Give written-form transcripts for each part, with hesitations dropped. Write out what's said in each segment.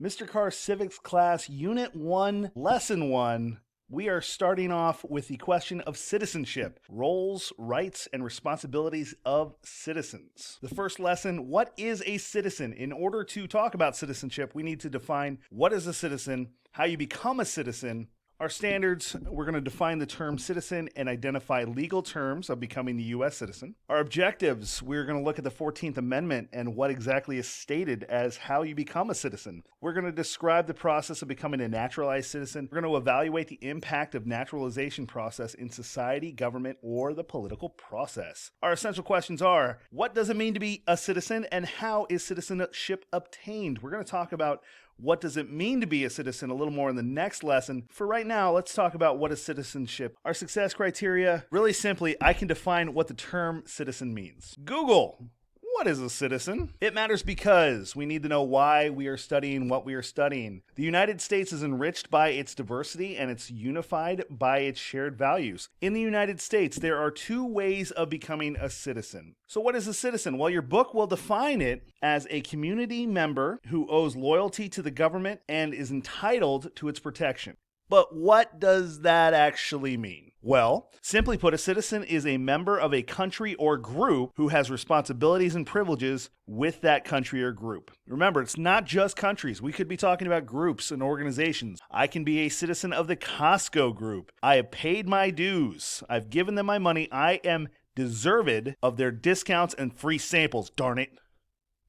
Mr. Carr Civics class, Unit 1, Lesson 1. We are starting off with the question of citizenship, roles, rights, and responsibilities of citizens. The first lesson, what is a citizen? In order to talk about citizenship, we need to define what is a citizen, how you become a citizen. Our standards, we're going to define the term citizen and identify legal terms of becoming the U.S. citizen. Our objectives, we're going to look at the 14th Amendment and what exactly is stated as how you become a citizen. We're going to describe the process of becoming a naturalized citizen. We're going to evaluate the impact of naturalization process in society, government, or the political process. Our essential questions are, what does it mean to be a citizen and how is citizenship obtained? We're going to talk about what does it mean to be a citizen a little more in the next lesson. For right now, let's talk about what is citizenship. Our success criteria, really simply, I can define what the term citizen means. Google, what is a citizen? It matters because we need to know why we are studying what we are studying. The United States is enriched by its diversity and it's unified by its shared values. In the United States, there are two ways of becoming a citizen. So what is a citizen? Well, your book will define it as a community member who owes loyalty to the government and is entitled to its protection. But what does that actually mean? Well, simply put, a citizen is a member of a country or group who has responsibilities and privileges with that country or group. Remember, it's not just countries. We could be talking about groups and organizations. I can be a citizen of the Costco group. I have paid my dues. I've given them my money. I am deserved of their discounts and free samples, darn it,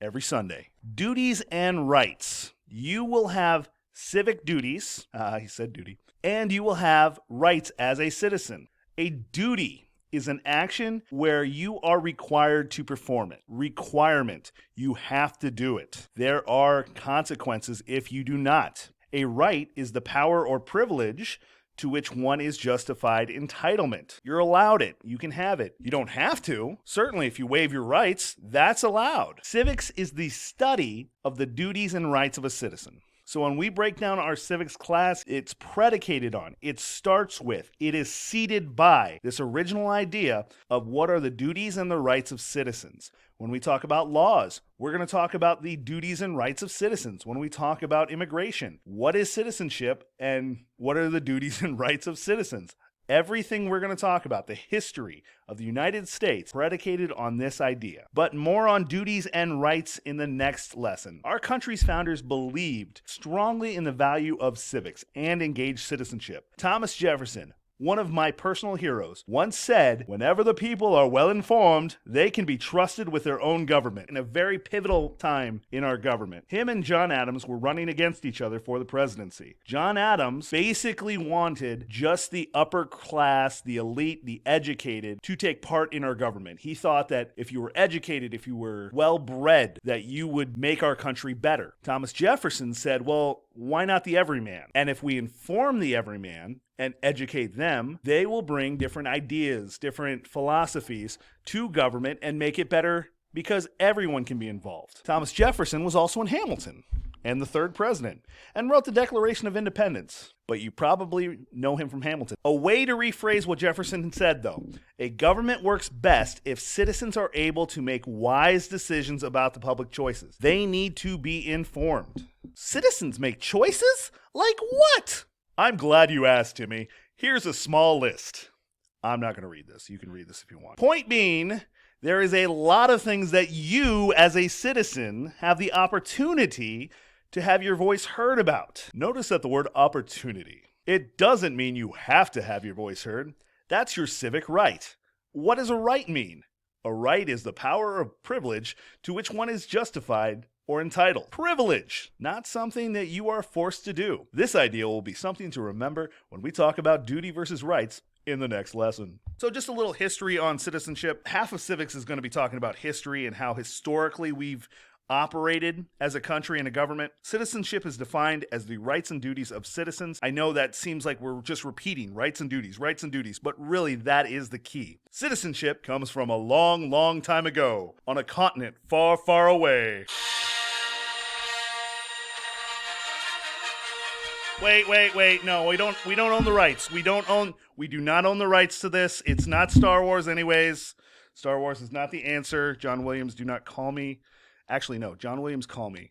every Sunday. Duties and rights. You will have civic duties, he said duty, and you will have rights as a citizen. A duty is an action where you are required to perform it. Requirement, you have to do it. There are consequences if you do not. A right is the power or privilege to which one is justified entitlement. You're allowed it. You can have it. You don't have to. Certainly, if you waive your rights, that's allowed. Civics is the study of the duties and rights of a citizen. So when we break down our civics class, it's predicated on, it starts with, it is seeded by this original idea of what are the duties and the rights of citizens. When we talk about laws, we're going to talk about the duties and rights of citizens. When we talk about immigration, what is citizenship and what are the duties and rights of citizens? Everything we're going to talk about, the history of the United States, predicated on this idea. But more on duties and rights in the next lesson. Our country's founders believed strongly in the value of civics and engaged citizenship. Thomas Jefferson, one of my personal heroes, once said, whenever the people are well informed, they can be trusted with their own government. In a very pivotal time in our government, him and John Adams were running against each other for the presidency. John Adams basically wanted just the upper class, the elite, the educated to take part in our government. He thought that if you were educated, if you were well-bred, that you would make our country better. Thomas Jefferson said, well, why not the everyman? And if we inform the everyman and educate them, they will bring different ideas, different philosophies to government and make it better because everyone can be involved. Thomas Jefferson was also in Hamilton and the third president and wrote the Declaration of Independence. But you probably know him from Hamilton. A way to rephrase what Jefferson said, though, a government works best if citizens are able to make wise decisions about the public choices. They need to be informed. Citizens make choices? Like what? I'm glad you asked, Timmy. Here's a small list. I'm not going to read this. You can read this if you want. Point being, there is a lot of things that you, as a citizen, have the opportunity to have your voice heard about. Notice that the word opportunity. It doesn't mean you have to have your voice heard. That's your civic right. What does a right mean? A right is the power or privilege to which one is justified or entitled. Privilege, not something that you are forced to do. This idea will be something to remember when we talk about duty versus rights in the next lesson. So just a little history on citizenship. Half of civics is going to be talking about history and how historically we've operated as a country and a government. Citizenship is defined as the rights and duties of citizens. I know that seems like we're just repeating rights and duties, but really that is the key. Citizenship comes from a long, long time ago on a continent far, far away. Wait. No, we don't own the rights. We do not own the rights to this. It's not Star Wars anyways. Star Wars is not the answer. John Williams, do not call me. Actually, no, John Williams, call me.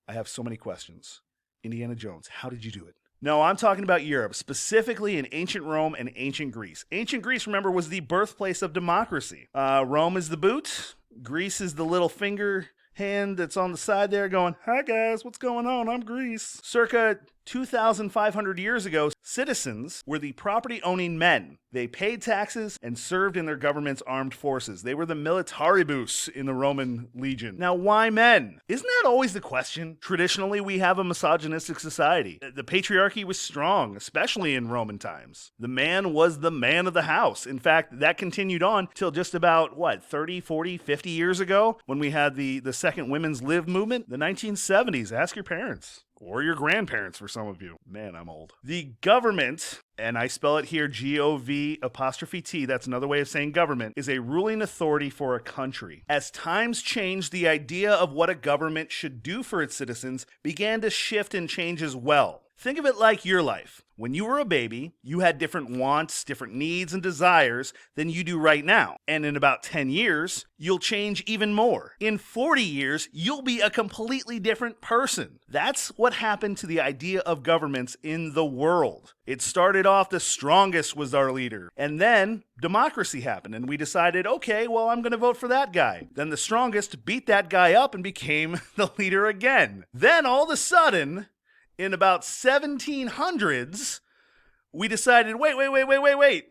I have so many questions. Indiana Jones, how did you do it? No, I'm talking about Europe, specifically in ancient Rome and ancient Greece. Ancient Greece, remember, was the birthplace of democracy. Rome is the boot. Greece is the little finger hand that's on the side there going, "Hi guys, what's going on? I'm Greece." Circa 2,500 years ago, citizens were the property-owning men. They paid taxes and served in their government's armed forces. They were the militaribus in the Roman legion. Now, why men? Isn't that always the question? Traditionally, we have a misogynistic society. The patriarchy was strong, especially in Roman times. The man was the man of the house. In fact, that continued on till just about, 30, 40, 50 years ago when we had the second women's live movement, the 1970s. Ask your parents. Or your grandparents for some of you. Man, I'm old. The government, and I spell it here G-O-V''T, that's another way of saying government, is a ruling authority for a country. As times changed, the idea of what a government should do for its citizens began to shift and change as well. Think of it like your life. When you were a baby, you had different wants, different needs and desires than you do right now. And in about 10 years, you'll change even more. In 40 years, you'll be a completely different person. That's what happened to the idea of governments in the world. It started off the strongest was our leader. And then democracy happened and we decided, okay, well, I'm going to vote for that guy. Then the strongest beat that guy up and became the leader again. Then all of a sudden, in about 1700s, we decided, wait.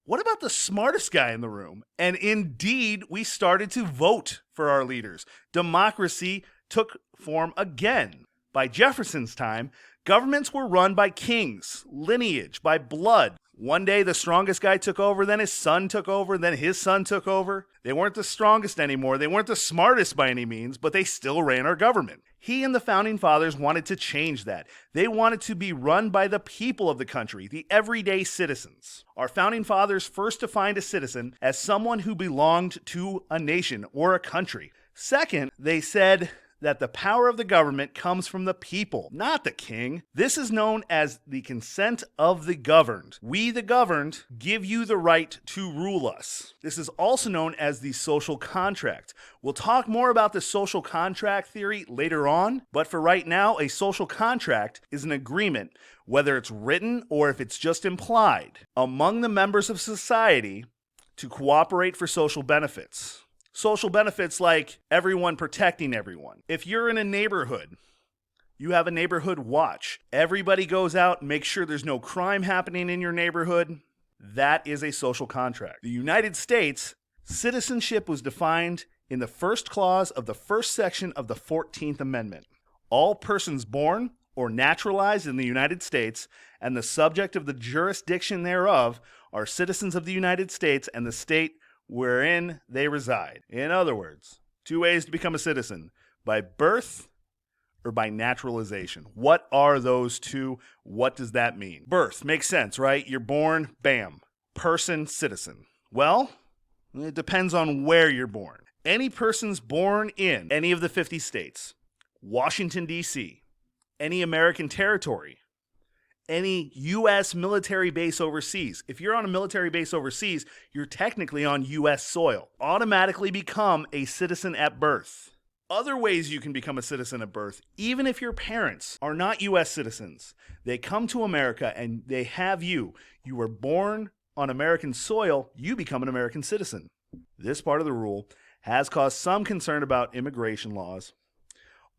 What about the smartest guy in the room? And indeed, we started to vote for our leaders. Democracy took form again. By Jefferson's time, governments were run by kings, lineage, by blood. One day, the strongest guy took over, then his son took over, then his son took over. They weren't the strongest anymore. They weren't the smartest by any means, but they still ran our government. He and the founding fathers wanted to change that. They wanted to be run by the people of the country, the everyday citizens. Our founding fathers first defined a citizen as someone who belonged to a nation or a country. Second, they said that the power of the government comes from the people, not the king. This is known as the consent of the governed. We, the governed, give you the right to rule us. This is also known as the social contract. We'll talk more about the social contract theory later on, but for right now, a social contract is an agreement, whether it's written or if it's just implied, among the members of society to cooperate for social benefits. Social benefits like everyone protecting everyone. If you're in a neighborhood, you have a neighborhood watch. Everybody goes out, makes sure there's no crime happening in your neighborhood. That is a social contract. The United States, citizenship was defined in the first clause of the first section of the 14th Amendment. All persons born or naturalized in the United States and the subject of the jurisdiction thereof are citizens of the United States and the state wherein they reside. In other words, two ways to become a citizen: by birth or by naturalization. What are those two? What does that mean? Birth makes sense, right? You're born, bam. Person, citizen. Well, it depends on where you're born. Any persons born in any of the 50 states, Washington, D.C., any American territory, any U.S. military base overseas. If you're on a military base overseas, you're technically on U.S. soil. Automatically become a citizen at birth. Other ways you can become a citizen at birth, even if your parents are not U.S. citizens. They come to America and they have you. You were born on American soil, you become an American citizen. This part of the rule has caused some concern about immigration laws.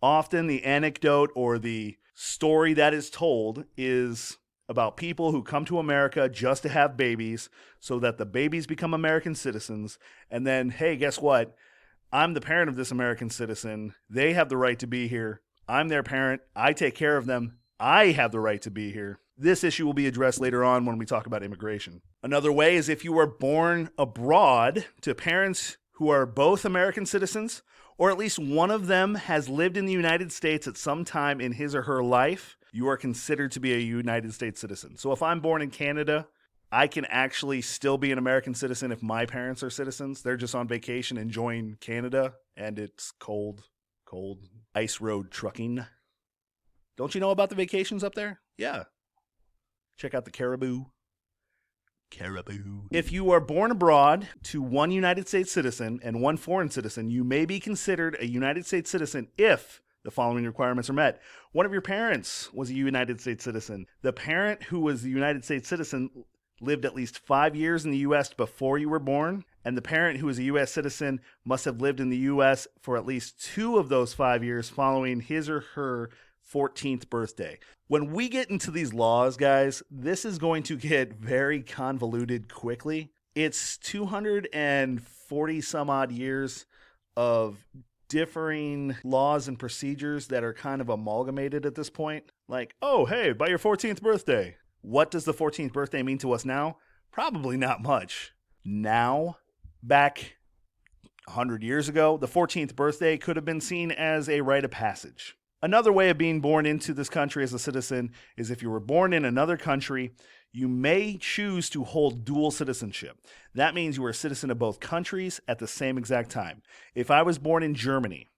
Often the anecdote or the story that is told is about people who come to America just to have babies so that the babies become American citizens. And then, hey, guess what? I'm the parent of this American citizen. They have the right to be here. I'm their parent. I take care of them. I have the right to be here. This issue will be addressed later on when we talk about immigration. Another way is if you were born abroad to parents who are both American citizens, or at least one of them has lived in the United States at some time in his or her life, you are considered to be a United States citizen. So if I'm born in Canada, I can actually still be an American citizen if my parents are citizens. They're just on vacation enjoying Canada, and it's cold ice road trucking. Don't you know about the vacations up there? Yeah. Check out the Caribou. If you are born abroad to one United States citizen and one foreign citizen, you may be considered a United States citizen if The following requirements are met. One of your parents was a United States citizen. The parent who was a United States citizen lived at least 5 years in the U.S. before you were born, and the parent who is a U.S. citizen must have lived in the U.S. for at least 2 of those 5 years following his or her 14th birthday. When we get into these laws, guys, this is going to get very convoluted quickly. It's 240 some odd years of differing laws and procedures that are kind of amalgamated at this point. Like, oh, hey, by your 14th birthday. What does the 14th birthday mean to us now? Probably not much. Now, back 100 years ago, the 14th birthday could have been seen as a rite of passage. Another way of being born into this country as a citizen is if you were born in another country, you may choose to hold dual citizenship. That means you are a citizen of both countries at the same exact time. If I was born in Germany,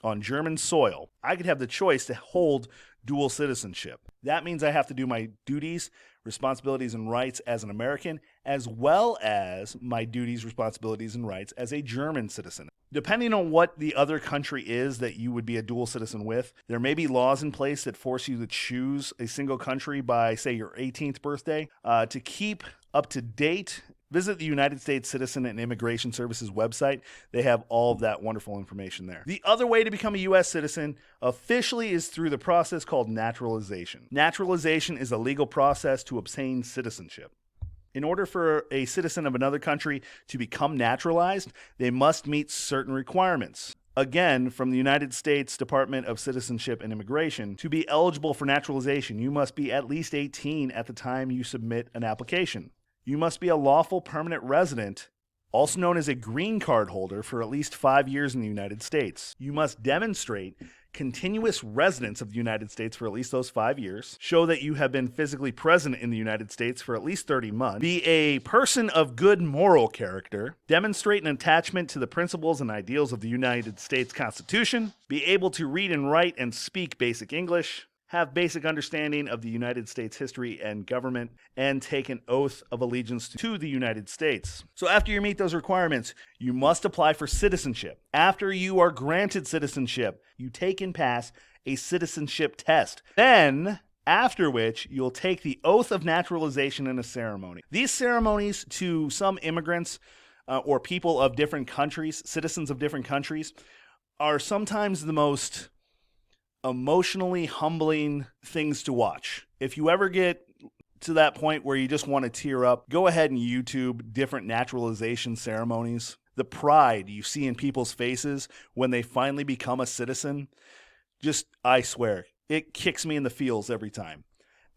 on German soil, I could have the choice to hold dual citizenship. That means I have to do my duties, responsibilities, and rights as an American, as well as my duties, responsibilities, and rights as a German citizen. Depending on what the other country is that you would be a dual citizen with, there may be laws in place that force you to choose a single country by, say, your 18th birthday. To keep up to date, visit the United States Citizen and Immigration Services website. They have all of that wonderful information there. The other way to become a U.S. citizen officially is through the process called naturalization. Naturalization is a legal process to obtain citizenship. In order for a citizen of another country to become naturalized, they must meet certain requirements. Again, from the United States Department of Citizenship and Immigration, to be eligible for naturalization, you must be at least 18 at the time you submit an application. You must be a lawful permanent resident, also known as a green card holder, for at least 5 years in the United States. You must demonstrate continuous residence of the United States for at least those 5 years, show that you have been physically present in the United States for at least 30 months, be a person of good moral character, demonstrate an attachment to the principles and ideals of the United States Constitution, be able to read and write and speak basic English, have basic understanding of the United States history and government, and take an oath of allegiance to the United States. So after you meet those requirements, you must apply for citizenship. After you are granted citizenship, you take and pass a citizenship test. Then, after which, you'll take the oath of naturalization in a ceremony. These ceremonies, to some immigrants or people of different countries, citizens of different countries, are sometimes the most emotionally humbling things to watch. If you ever get to that point where you just want to tear up, go ahead and YouTube different naturalization ceremonies. The pride you see in people's faces when they finally become a citizen, I swear, it kicks me in the feels every time.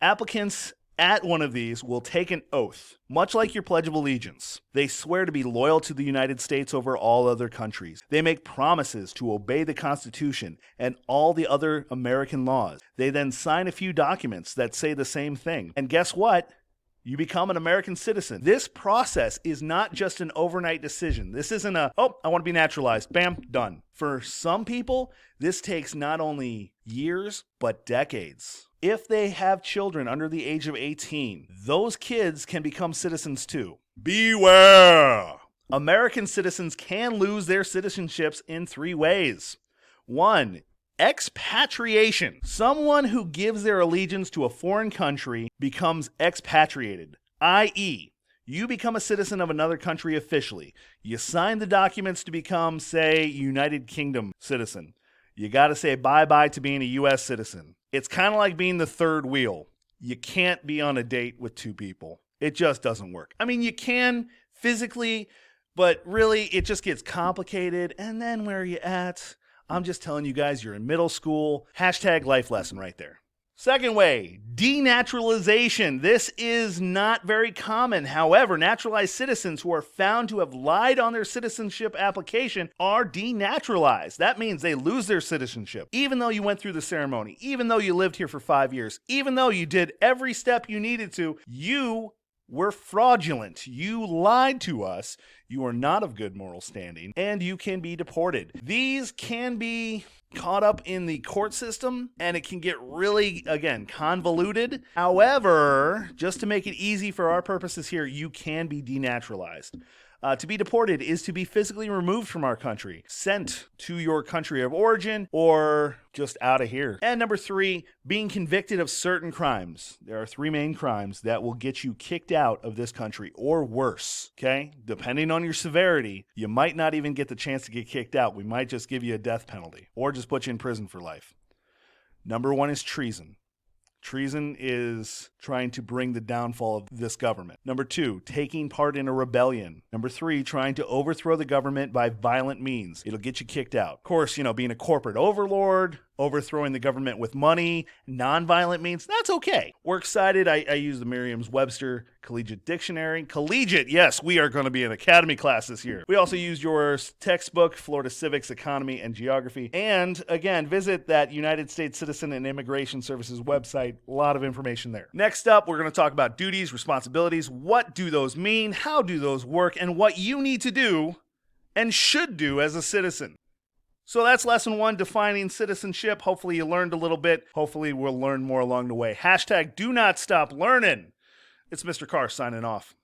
Applicants at one of these will take an oath, much like your Pledge of Allegiance. They swear to be loyal to the United States over all other countries. They make promises to obey the Constitution and all the other American laws. They then sign a few documents that say the same thing. And guess what? You become an American citizen. This process is not just an overnight decision. This isn't I want to be naturalized. Bam, done. For some people, this takes not only years, but decades. If they have children under the age of 18, those kids can become citizens too. Beware! American citizens can lose their citizenships in 3 ways. 1, expatriation. Someone who gives their allegiance to a foreign country becomes expatriated, i.e., you become a citizen of another country officially. You sign the documents to become, say, United Kingdom citizen. You got to say bye-bye to being a U.S. citizen. It's kind of like being the third wheel. You can't be on a date with 2 people. It just doesn't work. I mean, you can physically, but really it just gets complicated. And then where are you at? I'm just telling you guys, you're in middle school. #life lesson right there. Second way, denaturalization. This is not very common. However, naturalized citizens who are found to have lied on their citizenship application are denaturalized. That means they lose their citizenship. Even though you went through the ceremony, even though you lived here for 5 years, even though you did every step you needed to, you were fraudulent. You lied to us. You are not of good moral standing, and you can be deported. These can be caught up in the court system, and it can get really, again, convoluted. However, just to make it easy for our purposes here, you can be denaturalized. To be deported is to be physically removed from our country, sent to your country of origin, or just out of here. And number 3, being convicted of certain crimes. There are 3 main crimes that will get you kicked out of this country or worse, okay? Depending on your severity, you might not even get the chance to get kicked out. We might just give you a death penalty or just put you in prison for life. Number 1 is treason. Treason is trying to bring the downfall of this government. Number 2, taking part in a rebellion. Number 3, trying to overthrow the government by violent means. It'll get you kicked out. Of course, being a corporate overlord, overthrowing the government with money, nonviolent means, that's okay. Works cited, I use the Merriam-Webster Collegiate Dictionary. Collegiate, yes, we are going to be in academy class this year. We also used your textbook, Florida Civics, Economy, and Geography. And again, visit that United States Citizen and Immigration Services website. A lot of information there. Next up, we're going to talk about duties, responsibilities. What do those mean? How do those work? And what you need to do and should do as a citizen. So that's lesson 1, defining citizenship. Hopefully you learned a little bit. Hopefully we'll learn more along the way. # do not stop learning. It's Mr. Carr signing off.